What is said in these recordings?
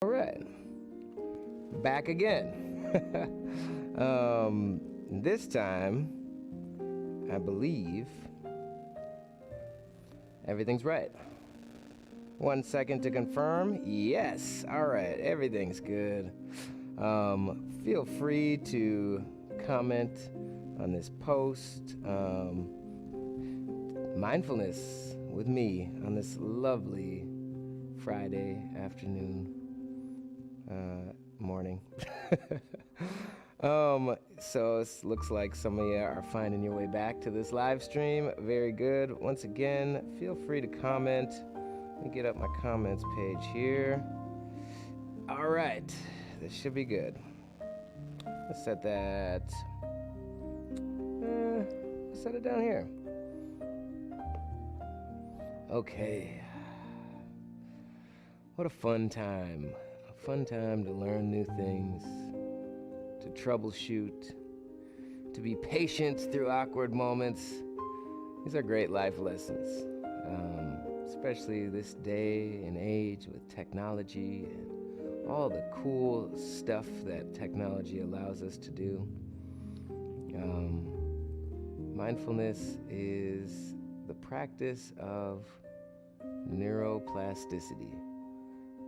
All right, back again. This time, I believe everything's right. 1 second to confirm. Yes. All right, everything's good. Feel free to comment on this post. Mindfulness with me on this lovely Friday afternoon, morning. So it looks like some of you are finding your way back to this live stream. Very good. Once again, feel free to comment. Let me get up my comments page here. All right, this should be good. Let's set that. Let's set it down here. Okay. What a fun time. A fun time to learn new things, to troubleshoot, to be patient through awkward moments. These are great life lessons, especially this day and age with technology and all the cool stuff that technology allows us to do. Mindfulness is the practice of neuroplasticity,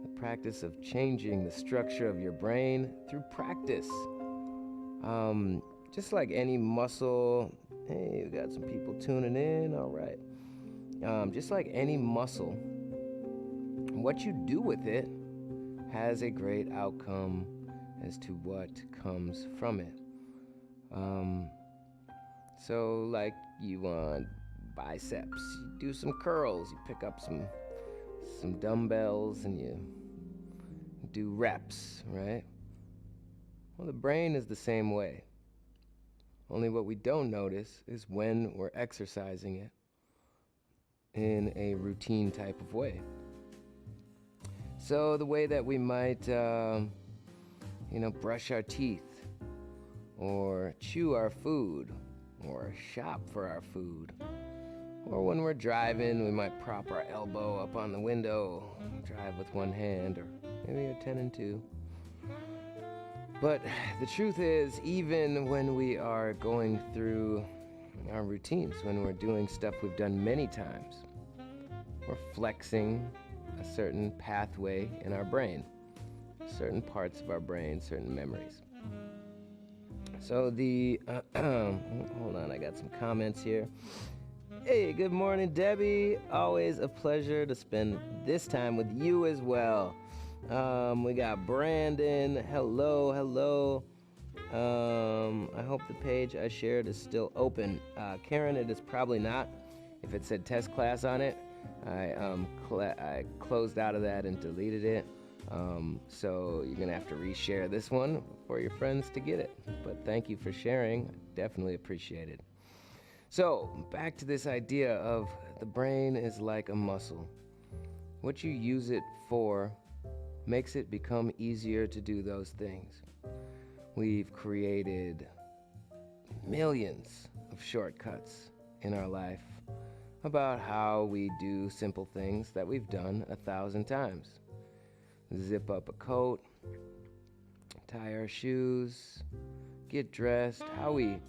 the practice of changing the structure of your brain through practice. Just like any muscle, hey, we got some people tuning in, all right. Just like any muscle, what you do with it has a great outcome as to what comes from it. So like you want biceps, you do some curls, you pick up some dumbbells and you do reps, right? Well, the brain is the same way. Only what we don't notice is when we're exercising it in a routine type of way. So the way that we might, brush our teeth, or chew our food, or shop for our food, or when we're driving, we might prop our elbow up on the window, drive with one hand, or maybe a 10 and 2. But the truth is, even when we are going through our routines, when we're doing stuff we've done many times, we're flexing a certain pathway in our brain, certain parts of our brain, certain memories. So hold on, I got some comments here. Hey, good morning, Debbie. Always a pleasure to spend this time with you as well. We got Brandon. Hello. I hope the page I shared is still open. Karen, it is probably not. If it said test class on it, I closed out of that and deleted it. So you're going to have to reshare this one for your friends to get it. But thank you for sharing. Definitely appreciate it. So back to this idea of the brain is like a muscle. What you use it for makes it become easier to do those things. We've created millions of shortcuts in our life about how we do simple things that we've done 1,000 times. Zip up a coat, tie our shoes, get dressed, how we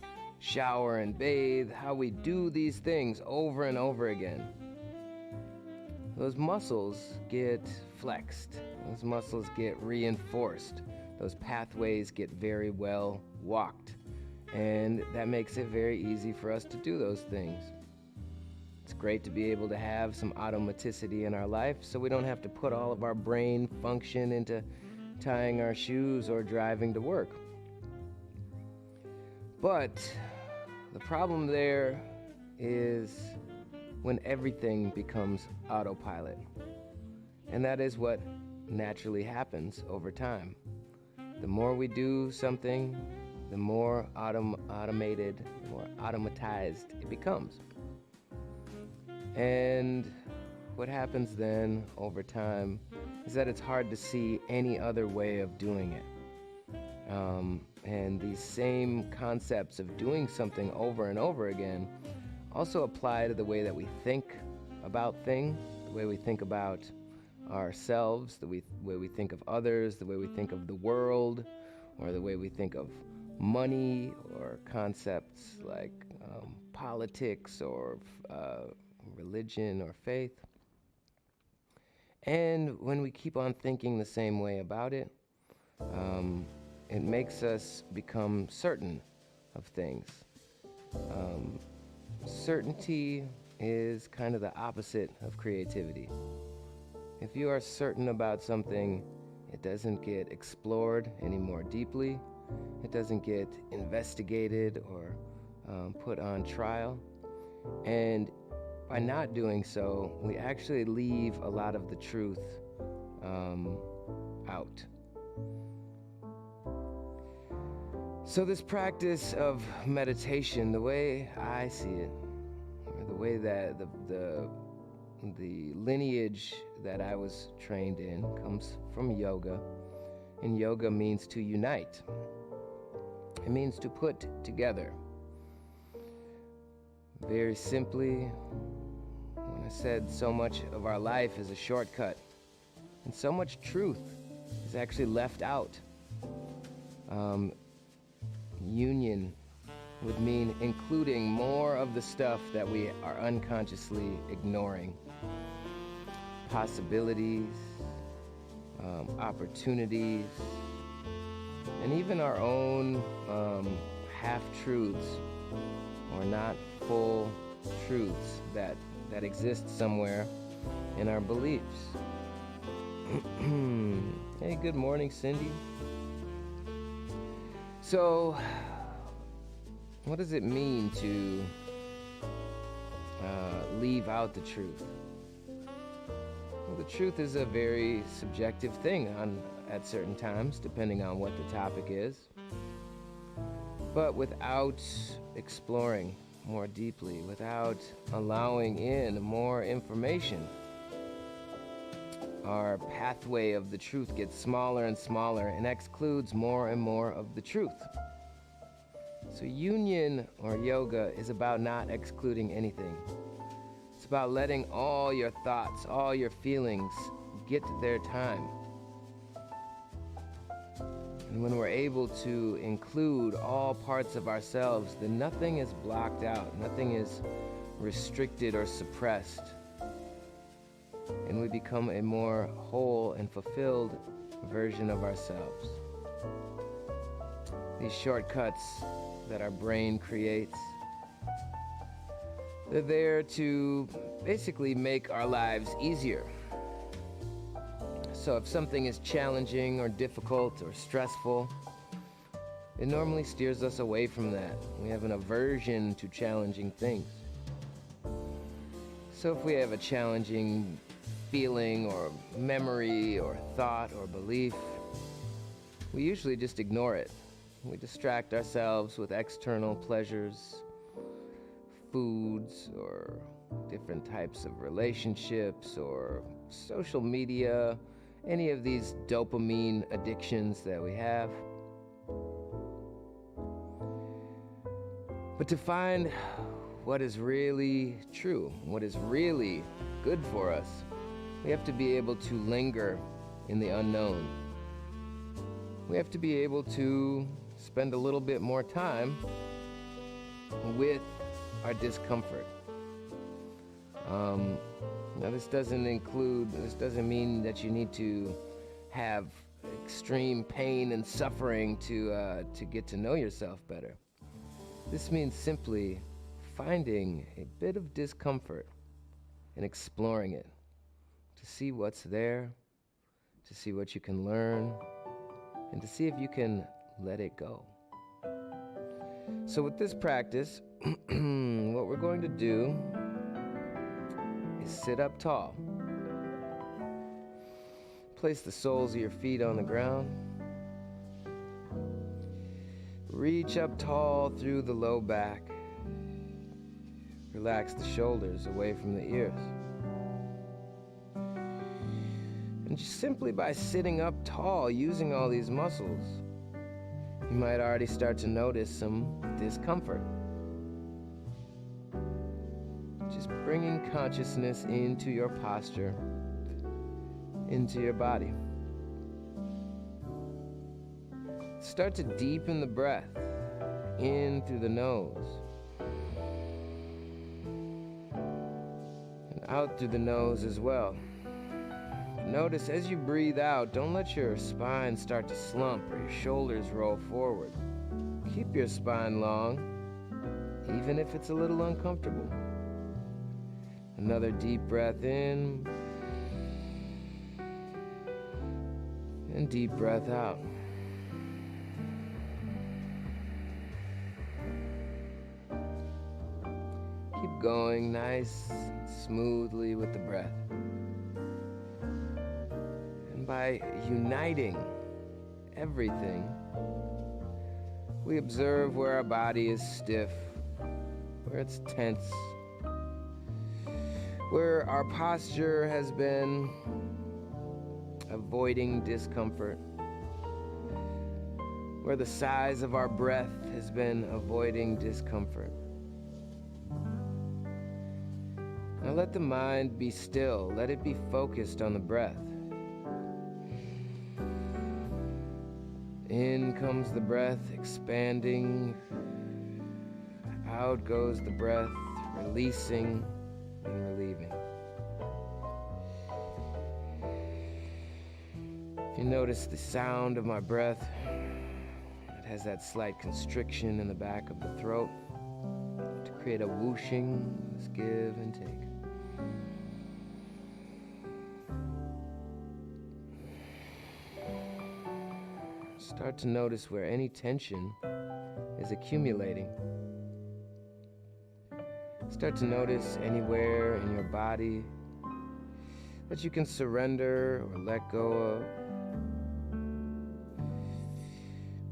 shower and bathe, how we do these things over and over again. Those muscles get flexed. Those muscles get reinforced. Those pathways get very well walked. And that makes it very easy for us to do those things. It's great to be able to have some automaticity in our life so we don't have to put all of our brain function into tying our shoes or driving to work. But the problem there is when everything becomes autopilot. And that is what naturally happens over time. The more we do something, the more automated, the more automatized it becomes. And what happens then over time is that it's hard to see any other way of doing it. And these same concepts of doing something over and over again also apply to the way that we think about things, the way we think about ourselves, way we think of others, the way we think of the world, or the way we think of money, or concepts like politics, or religion, or faith. And when we keep on thinking the same way about it, it makes us become certain of things. Certainty is kind of the opposite of creativity. If you are certain about something, it doesn't get explored any more deeply. It doesn't get investigated or put on trial. And by not doing so, we actually leave a lot of the truth out. So this practice of meditation, the way I see it, or the way that the lineage that I was trained in comes from yoga. And yoga means to unite. It means to put together. Very simply, when I said so much of our life is a shortcut, and so much truth is actually left out. Union would mean including more of the stuff that we are unconsciously ignoring. Possibilities, opportunities, and even our own half-truths or not full truths that exist somewhere in our beliefs. Hey, good morning, Cindy. So, what does it mean to leave out the truth? Well, the truth is a very subjective thing at certain times, depending on what the topic is. But without exploring more deeply, without allowing in more information, our pathway of the truth gets smaller and smaller and excludes more and more of the truth. So union or yoga is about not excluding anything. It's about letting all your thoughts, all your feelings get their time. And when we're able to include all parts of ourselves, then nothing is blocked out, nothing is restricted or suppressed. And we become a more whole and fulfilled version of ourselves. These shortcuts that our brain creates, they're there to basically make our lives easier. So if something is challenging or difficult or stressful, it normally steers us away from that. We have an aversion to challenging things. So if we have a challenging feeling or memory or thought or belief, we usually just ignore it. We distract ourselves with external pleasures, foods, or different types of relationships, or social media, any of these dopamine addictions that we have. But to find what is really true, what is really good for us, we have to be able to linger in the unknown. We have to be able to spend a little bit more time with our discomfort. Now this doesn't mean that you need to have extreme pain and suffering to get to know yourself better. This means simply finding a bit of discomfort and exploring it, to see what's there, to see what you can learn, and to see if you can let it go. So with this practice, what we're going to do is sit up tall. Place the soles of your feet on the ground. Reach up tall through the low back. Relax the shoulders away from the ears. And just simply by sitting up tall, using all these muscles, you might already start to notice some discomfort. Just bringing consciousness into your posture, into your body. Start to deepen the breath in through the nose and out through the nose as well. Notice as you breathe out, don't let your spine start to slump or your shoulders roll forward. Keep your spine long, even if it's a little uncomfortable. Another deep breath in and deep breath out. Keep going nice and smoothly with the breath. And by uniting everything, we observe where our body is stiff, where it's tense, where our posture has been avoiding discomfort, where the size of our breath has been avoiding discomfort. Now let the mind be still. Let it be focused on the breath. In comes the breath, expanding. Out goes the breath, releasing and relieving. If you notice the sound of my breath, it has that slight constriction in the back of the throat to create a whooshing, this give and take. Start to notice where any tension is accumulating. Start to notice anywhere in your body that you can surrender or let go of.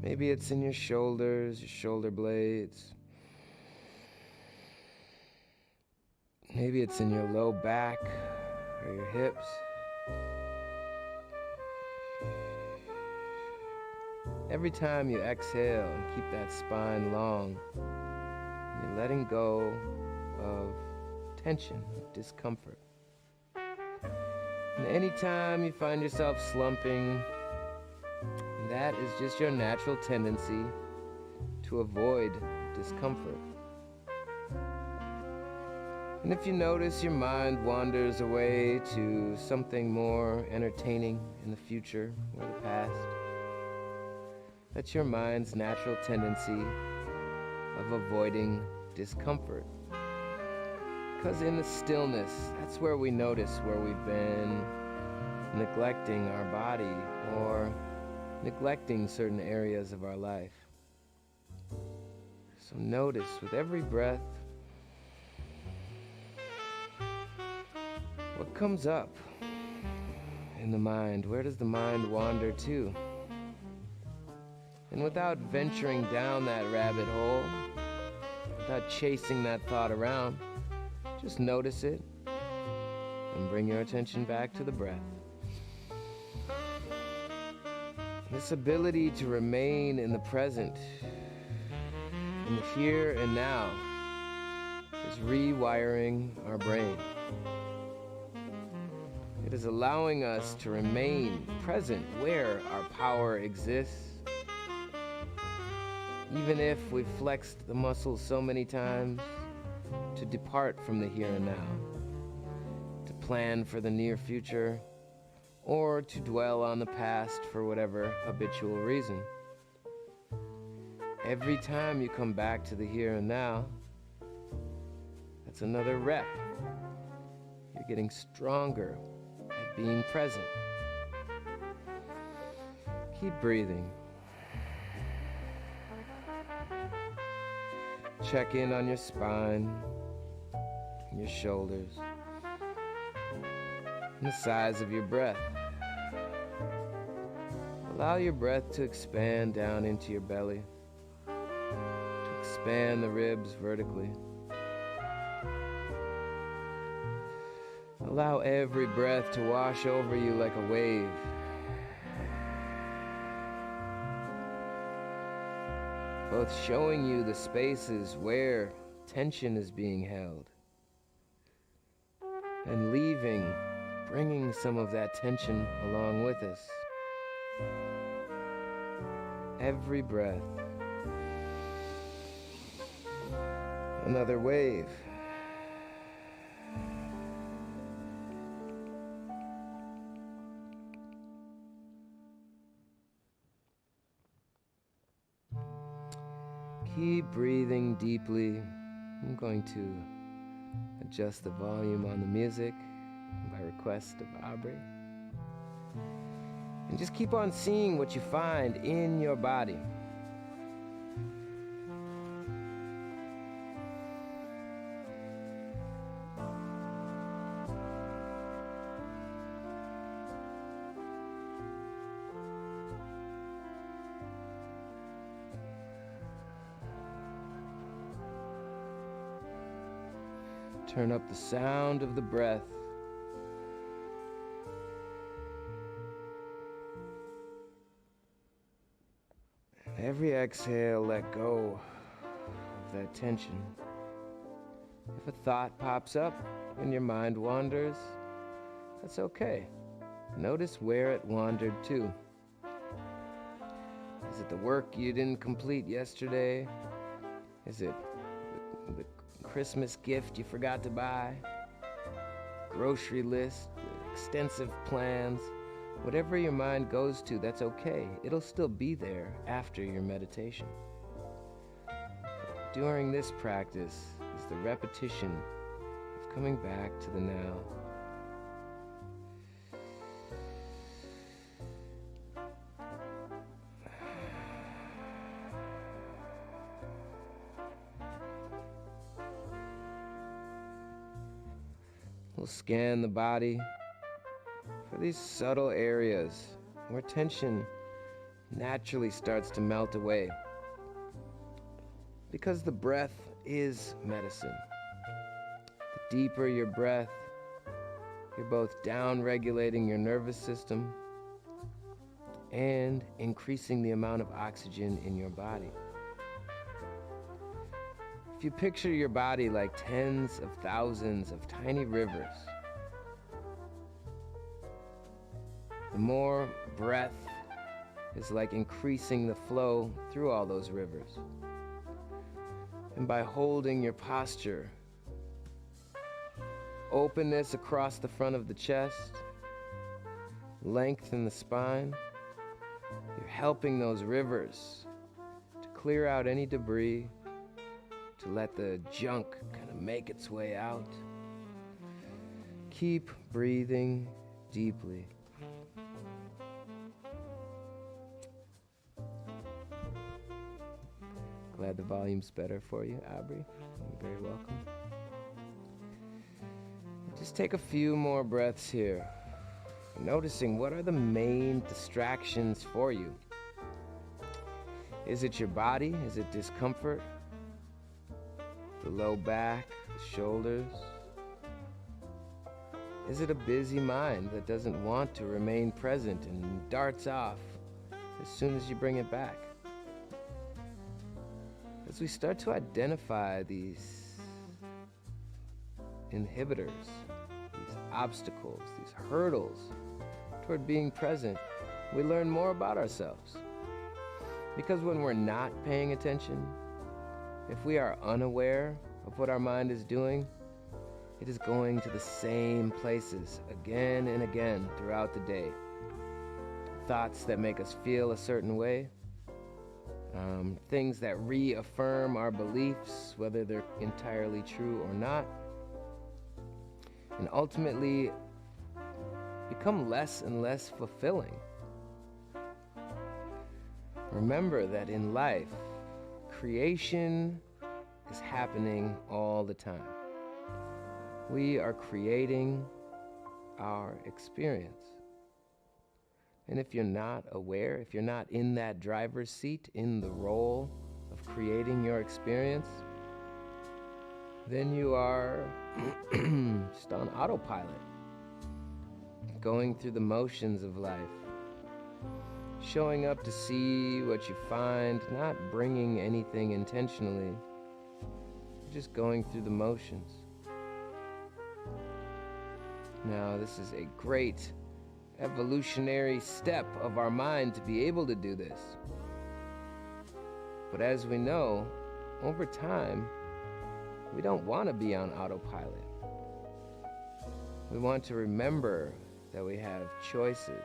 Maybe it's in your shoulders, your shoulder blades. Maybe it's in your low back or your hips. Every time you exhale and keep that spine long, you're letting go of tension, of discomfort. And anytime you find yourself slumping, that is just your natural tendency to avoid discomfort. And if you notice your mind wanders away to something more entertaining in the future or the past, that's your mind's natural tendency of avoiding discomfort. Because in the stillness, that's where we notice where we've been neglecting our body or neglecting certain areas of our life. So notice with every breath what comes up in the mind. Where does the mind wander to? And without venturing down that rabbit hole, without chasing that thought around, just notice it and bring your attention back to the breath. This ability to remain in the present, in the here and now, is rewiring our brain. It is allowing us to remain present where our power exists. Even if we've flexed the muscles so many times to depart from the here and now, to plan for the near future, or to dwell on the past for whatever habitual reason. Every time you come back to the here and now, that's another rep. You're getting stronger at being present. Keep breathing. Check in on your spine, your shoulders, and the size of your breath. Allow your breath to expand down into your belly, to expand the ribs vertically. Allow every breath to wash over you like a wave. Both showing you the spaces where tension is being held, and leaving, bringing some of that tension along with us. every breath. Another wave. Keep breathing deeply. I'm going to adjust the volume on the music by request of Aubrey. And just keep on seeing what you find in your body. Turn up the sound of the breath. Every exhale, let go of that tension. If a thought pops up and your mind wanders, that's okay. Notice where it wandered to. Is it the work you didn't complete yesterday? Is it the Christmas gift you forgot to buy? Grocery list, extensive plans? Whatever your mind goes to, that's okay. It'll still be there after your meditation. During this practice is the repetition of coming back to the now. We'll scan the body for these subtle areas where tension naturally starts to melt away. Because the breath is medicine. The deeper your breath, you're both down-regulating your nervous system and increasing the amount of oxygen in your body. If you picture your body like tens of thousands of tiny rivers, the more breath is like increasing the flow through all those rivers. And by holding your posture, openness across the front of the chest, length in the spine, you're helping those rivers to clear out any debris, to let the junk kind of make its way out. Keep breathing deeply. Glad the volume's better for you, Aubrey. You're very welcome. Just take a few more breaths here, noticing what are the main distractions for you. Is it your body? Is it discomfort? The low back, the shoulders? Is it a busy mind that doesn't want to remain present and darts off as soon as you bring it back? As we start to identify these inhibitors, these obstacles, these hurdles toward being present, we learn more about ourselves. Because when we're not paying attention, if we are unaware of what our mind is doing, it is going to the same places again and again throughout the day. Thoughts that make us feel a certain way, things that reaffirm our beliefs, whether they're entirely true or not, and ultimately become less and less fulfilling. Remember that in life, creation is happening all the time. We are creating our experience. And if you're not aware, if you're not in that driver's seat, in the role of creating your experience, then you are just on autopilot, going through the motions of life, showing up to see what you find, not bringing anything intentionally, just going through the motions. Now, this is a great evolutionary step of our mind to be able to do this. But as we know, over time, we don't want to be on autopilot. We want to remember that we have choices,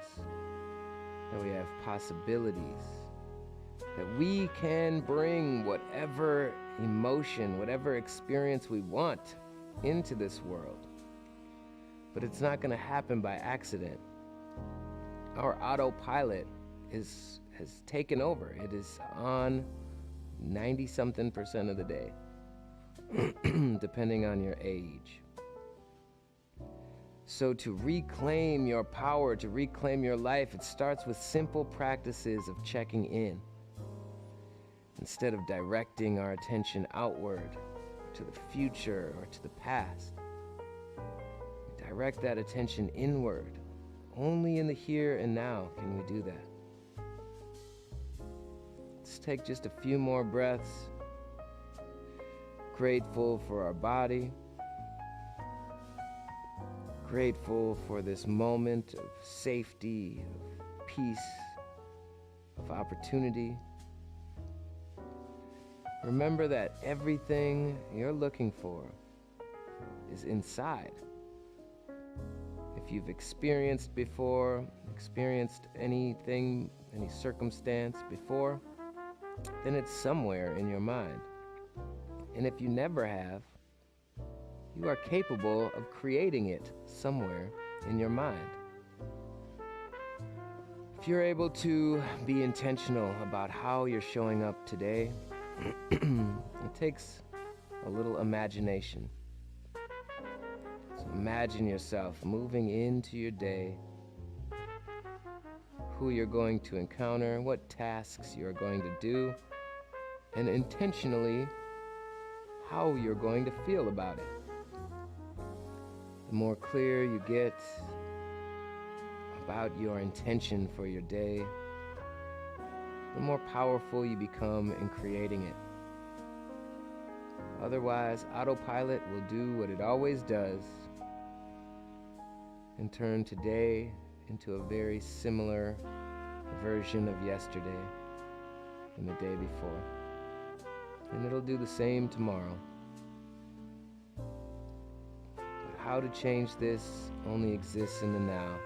that we have possibilities, that we can bring whatever emotion, whatever experience we want into this world. But it's not going to happen by accident. Our autopilot has taken over. It is on 90-something% of the day, depending on your age. So to reclaim your power, to reclaim your life, it starts with simple practices of checking in. Instead of directing our attention outward, to the future or to the past, we direct that attention inward. Only in the here and now can we do that. Let's take just a few more breaths. Grateful for our body. Grateful for this moment of safety, of peace, of opportunity. Remember that everything you're looking for is inside. If you've experienced anything, any circumstance before, then it's somewhere in your mind. And if you never have, you are capable of creating it somewhere in your mind. If you're able to be intentional about how you're showing up today, it takes a little imagination. So imagine yourself moving into your day, who you're going to encounter, what tasks you're going to do, and intentionally how you're going to feel about it. The more clear you get about your intention for your day, the more powerful you become in creating it. Otherwise, autopilot will do what it always does and turn today into a very similar version of yesterday and the day before. And it'll do the same tomorrow. But how to change this only exists in the now.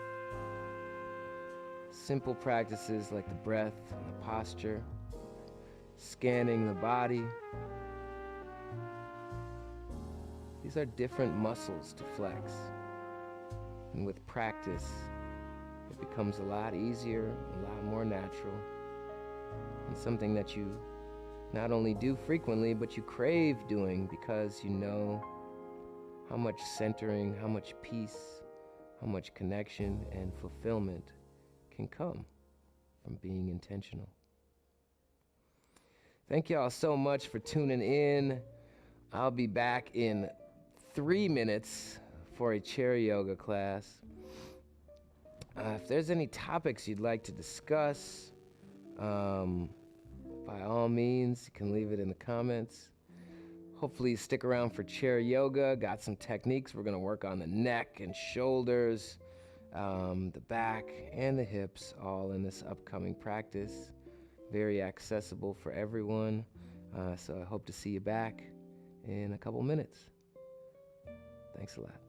Simple practices like the breath and the posture, scanning the body. These are different muscles to flex. And with practice, it becomes a lot easier, a lot more natural, and something that you not only do frequently, but you crave doing because you know how much centering, how much peace, how much connection and fulfillment can come from being intentional. Thank y'all so much for tuning in. I'll be back in 3 minutes for a chair yoga class. If there's any topics you'd like to discuss, by all means, you can leave it in the comments. Hopefully stick around for chair yoga. Got some techniques. We're gonna work on the neck and shoulders, the back and the hips, all in this upcoming practice. Very accessible for everyone. So I hope to see you back in a couple minutes. Thanks a lot.